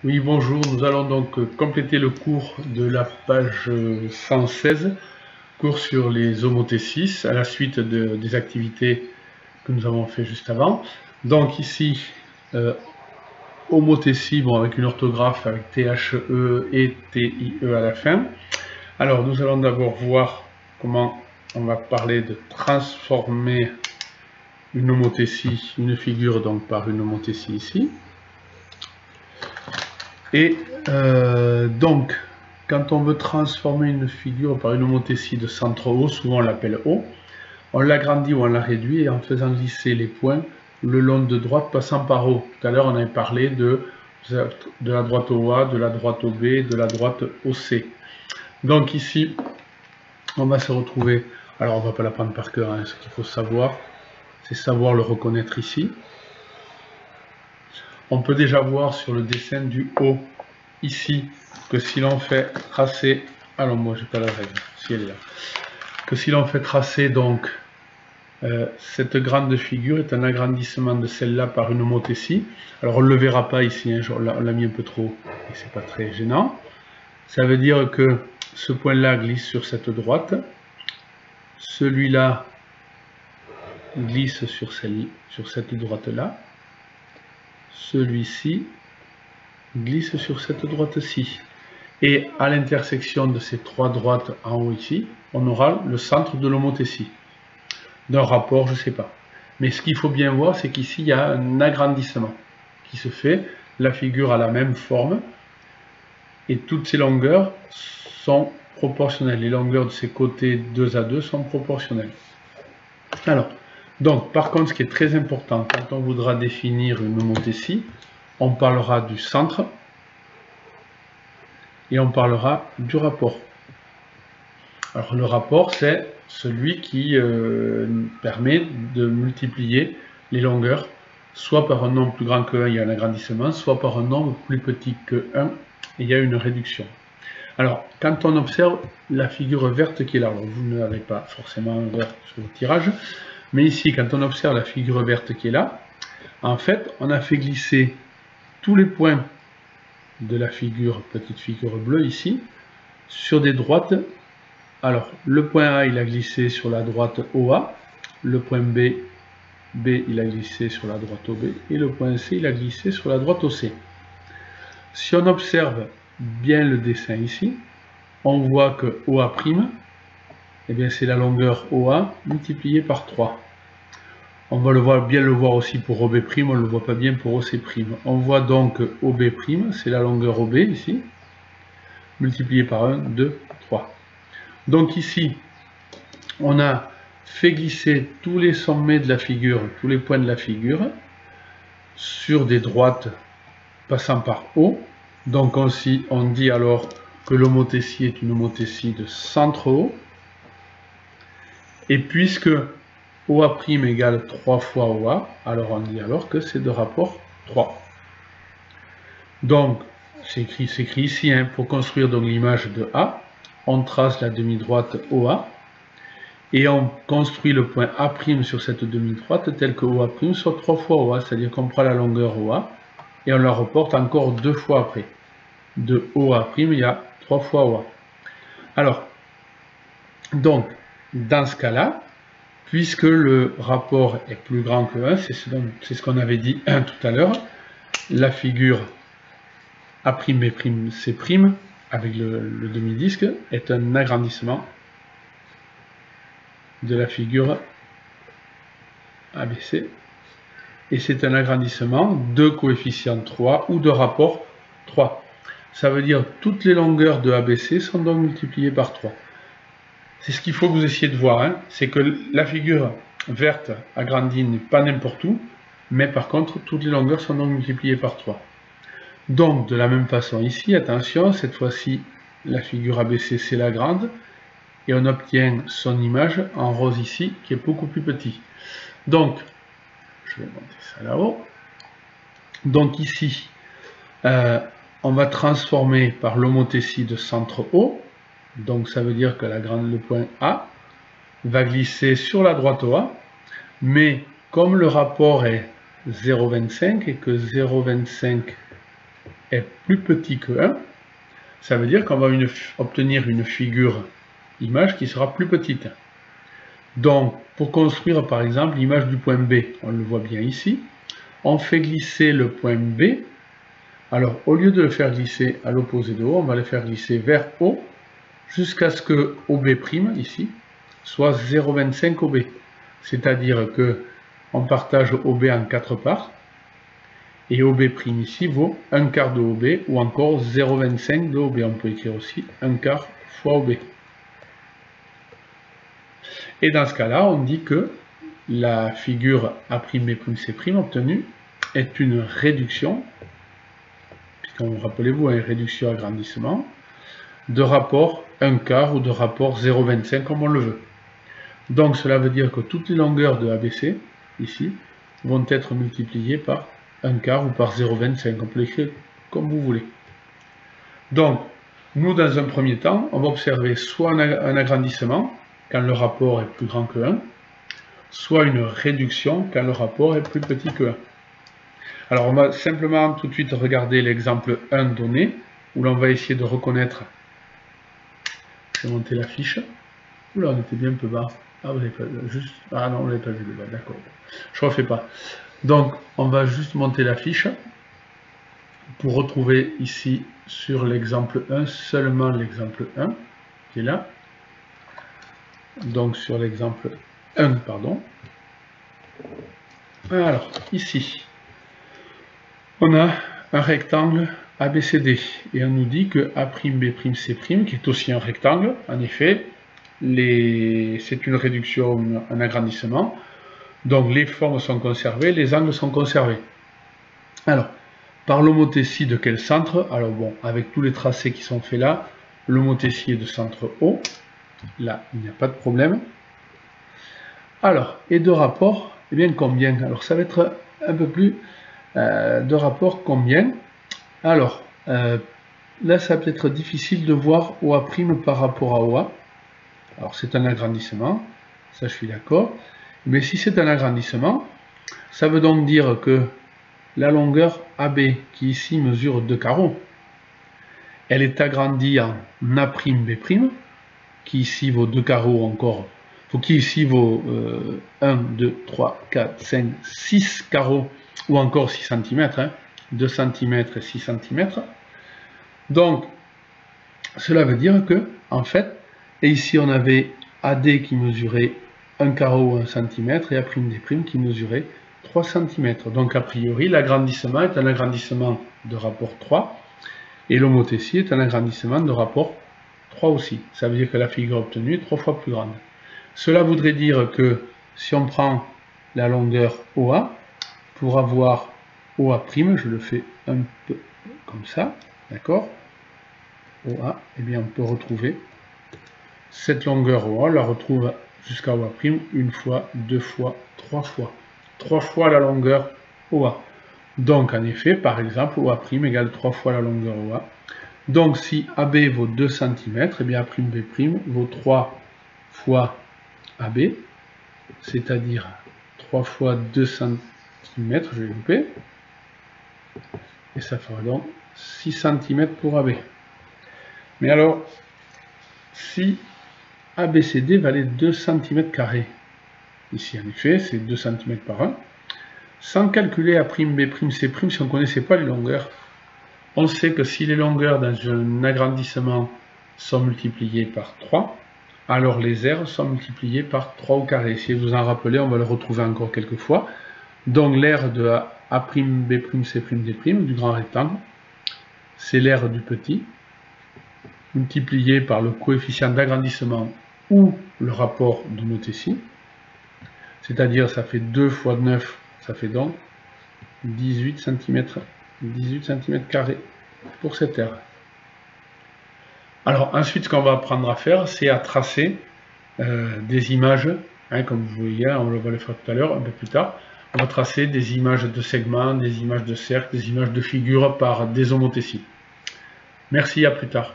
Oui, bonjour. Nous allons donc compléter le cours de la page 116, cours sur les homothéties, à la suite des activités que nous avons fait juste avant. Donc ici, homothétie, bon, avec une orthographe avec THE et TIE à la fin. Alors, nous allons d'abord voir comment on va parler de transformer une homothétie, une figure donc par une homothétie ici. Et donc, quand on veut transformer une figure par une homothétie de centre O, souvent on l'appelle O, on l'agrandit ou on la réduit en faisant glisser les points le long de droite passant par O. Tout à l'heure, on avait parlé de la droite OA, de la droite OB, de la droite OC. Donc ici, on va se retrouver, alors on ne va pas l'apprendre par cœur, hein, ce qu'il faut savoir, c'est savoir le reconnaître ici. On peut déjà voir sur le dessin du O ici que si l'on fait tracer, alors moi j'ai pas la règle, si elle est là, que si l'on fait tracer donc cette grande figure est un agrandissement de celle-là par une homothétie. Alors on ne le verra pas ici, hein, on l'a mis un peu trop et c'est pas très gênant. Ça veut dire que ce point-là glisse sur cette droite, celui-là glisse sur cette droite-là, celui-ci glisse sur cette droite-ci. Et à l'intersection de ces trois droites en haut ici, on aura le centre de l'homothétie. D'un rapport, je ne sais pas. Mais ce qu'il faut bien voir, c'est qu'ici, il y a un agrandissement qui se fait. La figure a la même forme. Et toutes ces longueurs sont proportionnelles. Les longueurs de ces côtés 2 à 2 sont proportionnelles. Alors, donc, par contre, ce qui est très important, quand on voudra définir une homothétie, on parlera du centre et on parlera du rapport. Alors le rapport, c'est celui qui permet de multiplier les longueurs, soit par un nombre plus grand que 1, il y a un agrandissement, soit par un nombre plus petit que 1, et il y a une réduction. Alors, quand on observe la figure verte qui est là, alors vous ne l'avez pas forcément verte sur le tirage, mais ici, quand on observe la figure verte qui est là, en fait, on a fait glisser tous les points de la figure, petite figure bleue ici, sur des droites. Alors, le point A, il a glissé sur la droite OA, le point B, il a glissé sur la droite OB, et le point C, il a glissé sur la droite OC. Si on observe bien le dessin ici, on voit que OA', eh bien c'est la longueur OA multipliée par 3. On va bien le voir aussi pour OB', on ne le voit pas bien pour OC'. On voit donc OB', c'est la longueur OB ici, multipliée par 1, 2, 3. Donc ici, on a fait glisser tous les sommets de la figure, tous les points de la figure, sur des droites passant par O. Donc on dit alors que l'homothétie est une homothétie de centre O. Et puisque OA' égale 3 fois OA, alors on dit alors que c'est de rapport 3. Donc, c'est écrit ici, hein, pour construire donc l'image de A, on trace la demi-droite OA, et on construit le point A' sur cette demi-droite tel que OA' soit 3 fois OA, c'est-à-dire qu'on prend la longueur OA, et on la reporte encore 2 fois après. De OA', il y a 3 fois OA. Alors, donc, dans ce cas-là, puisque le rapport est plus grand que 1, c'est ce qu'on avait dit tout à l'heure, la figure A'B', C', avec le demi-disque, est un agrandissement de la figure ABC. Et c'est un agrandissement de coefficient 3 ou de rapport 3. Ça veut dire que toutes les longueurs de ABC sont donc multipliées par 3. C'est ce qu'il faut que vous essayiez de voir, hein. C'est que la figure verte agrandie n'est pas n'importe où, mais par contre, toutes les longueurs sont donc multipliées par 3. Donc, de la même façon ici, attention, cette fois-ci, la figure ABC, c'est la grande, et on obtient son image en rose ici, qui est beaucoup plus petit. Donc, je vais monter ça là-haut. Donc ici, on va transformer par l'homothétie de centre O. Donc ça veut dire que le point A va glisser sur la droite OA, mais comme le rapport est 0,25 et que 0,25 est plus petit que 1, ça veut dire qu'on va obtenir une figure image qui sera plus petite. Donc, pour construire par exemple l'image du point B, on le voit bien ici, on fait glisser le point B. Alors, au lieu de le faire glisser à l'opposé de O, on va le faire glisser vers O, jusqu'à ce que OB', ici, soit 0,25 OB. C'est-à-dire que on partage OB en 4 parts, et OB' ici vaut 1/4 de OB, ou encore 0,25 de OB. On peut écrire aussi 1/4 fois OB. Et dans ce cas-là, on dit que la figure A'B'C' obtenue est une réduction, puisqu'on rappelez-vous, une réduction agrandissement, de rapport 1/4 ou de rapport 0,25 comme on le veut. Donc cela veut dire que toutes les longueurs de ABC, ici, vont être multipliées par 1/4 ou par 0,25. On peut l'écrire comme vous voulez. Donc, nous, dans un premier temps, on va observer soit un agrandissement, quand le rapport est plus grand que 1, soit une réduction quand le rapport est plus petit que 1. Alors on va simplement tout de suite regarder l'exemple 1 donné, où l'on va essayer de reconnaître. Je vais monter la fiche. Oula, on était bien un peu bas. Ah, vous n'avez pas juste. Ah non, vous n'avez pas vu le bas, d'accord. Je ne refais pas. Donc on va juste monter la fiche pour retrouver ici sur l'exemple 1, seulement l'exemple 1 qui est là. Donc sur l'exemple 1, pardon. Alors, ici, on a un rectangle ABCD, et on nous dit que A'B'C', qui est aussi un rectangle, en effet, c'est une réduction, un agrandissement, donc les formes sont conservées, les angles sont conservés. Alors, par l'homothétie de quel centre? Alors bon, avec tous les tracés qui sont faits là, l'homothétie est de centre O. Là, il n'y a pas de problème. Alors, et de rapport, eh bien combien? Alors, ça va être un peu plus de rapport combien? Alors, là, ça va peut-être difficile de voir OA' par rapport à OA. Alors, c'est un agrandissement, ça je suis d'accord. Mais si c'est un agrandissement, ça veut donc dire que la longueur AB, qui ici mesure 2 carreaux, elle est agrandie en A'B', qui ici vaut 2 carreaux encore, qui ici vaut 1, 2, 3, 4, 5, 6 carreaux, ou encore 6 cm, hein, 2 cm et 6 cm. Donc, cela veut dire que, en fait, et ici on avait AD qui mesurait 1 carreau ou 1 cm, et A'D' qui mesurait 3 cm. Donc, a priori, l'agrandissement est un agrandissement de rapport 3, et l'homothétie est un agrandissement de rapport 3 aussi. Ça veut dire que la figure obtenue est 3 fois plus grande. Cela voudrait dire que si on prend la longueur OA, pour avoir OA', je le fais un peu comme ça, d'accord? OA, eh bien on peut retrouver cette longueur OA, on la retrouve jusqu'à OA', une fois, deux fois, trois fois. 3 fois la longueur OA. Donc en effet, par exemple, OA' égale 3 fois la longueur OA. Donc si AB vaut 2 cm, eh bien A'B' vaut 3 fois AB, c'est-à-dire 3 fois 2 cm, je vais louper, et ça fera donc 6 cm pour AB. Mais alors, si ABCD valait 2 cm carrés, ici en effet c'est 2 cm par 1, sans calculer A'B'C', si on ne connaissait pas les longueurs, on sait que si les longueurs dans un agrandissement sont multipliées par 3, alors les aires sont multipliées par 3 au carré. Si vous en rappelez, on va le retrouver encore quelques fois. Donc l'aire de A'B'C', du grand rectangle, c'est l'aire du petit, multiplié par le coefficient d'agrandissement ou le rapport d'homothétie, c'est-à-dire ça fait 2 fois 9, ça fait donc 18 cm carrés pour cette aire. Alors ensuite, ce qu'on va apprendre à faire, c'est à tracer des images, hein, comme vous voyez, on va le faire tout à l'heure, un peu plus tard. On va tracer des images de segments, des images de cercles, des images de figures par des homothéties. Merci, à plus tard.